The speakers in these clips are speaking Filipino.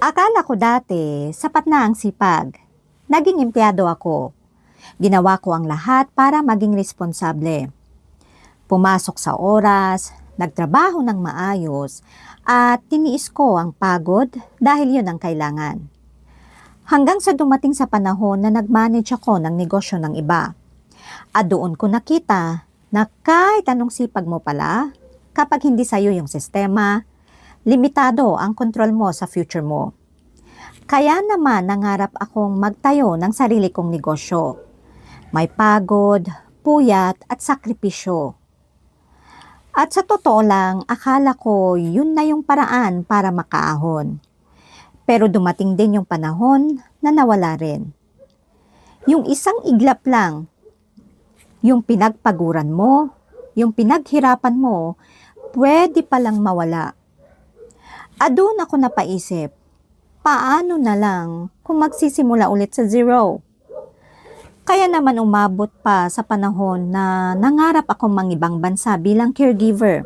Akala ko dati, sapat na ang sipag. Naging empleyado ako. Ginawa ko ang lahat para maging responsable. Pumasok sa oras, nagtrabaho ng maayos, at tiniis ko ang pagod dahil yun ang kailangan. Hanggang sa dumating sa panahon na nag-manage ako ng negosyo ng iba. At doon ko nakita na kahit anong sipag mo pala, kapag hindi sa'yo yung sistema, limitado ang kontrol mo sa future mo. Kaya naman nangarap akong magtayo ng sarili kong negosyo. May pagod, puyat at sakripisyo. At sa totoo lang, akala ko yun na yung paraan para makaahon. Pero dumating din yung panahon na nawala rin. Yung isang iglap lang, yung pinagpaguran mo, yung pinaghirapan mo, pwede palang mawala. At doon ako napaisip, paano na lang kung magsisimula ulit sa zero? Kaya naman umabot pa sa panahon na nangarap akong mangibang bansa bilang caregiver.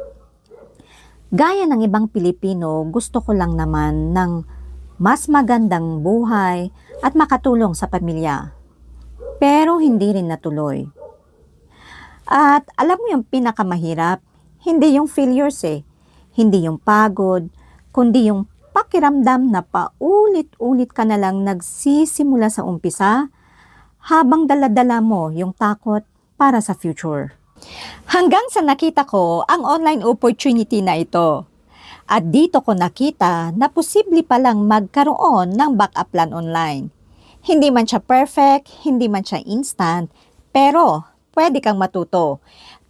Gaya ng ibang Pilipino, gusto ko lang naman ng mas magandang buhay at makatulong sa pamilya. Pero hindi rin natuloy. At alam mo yung pinakamahirap, hindi yung failures hindi yung pagod, kundi yung pakiramdam na paulit-ulit ka na lang nagsisimula sa umpisa habang dala-dala mo yung takot para sa future. Hanggang sa nakita ko ang online opportunity na ito. At dito ko nakita na posible palang magkaroon ng backup plan online. Hindi man siya perfect, hindi man siya instant, pero pwede kang matuto.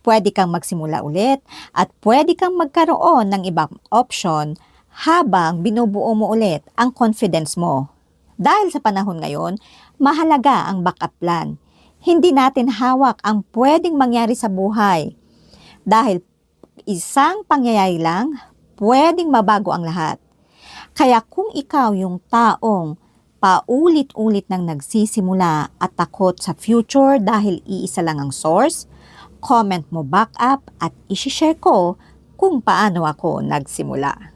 Pwede kang magsimula ulit at pwede kang magkaroon ng ibang option habang binubuo mo ulit ang confidence mo. Dahil sa panahon ngayon, mahalaga ang backup plan. Hindi natin hawak ang pwedeng mangyari sa buhay. Dahil isang pangyayari lang, pwedeng mabago ang lahat. Kaya kung ikaw yung taong paulit-ulit nang nagsisimula at takot sa future dahil iisa lang ang source, comment mo backup at isi-share ko kung paano ako nagsimula.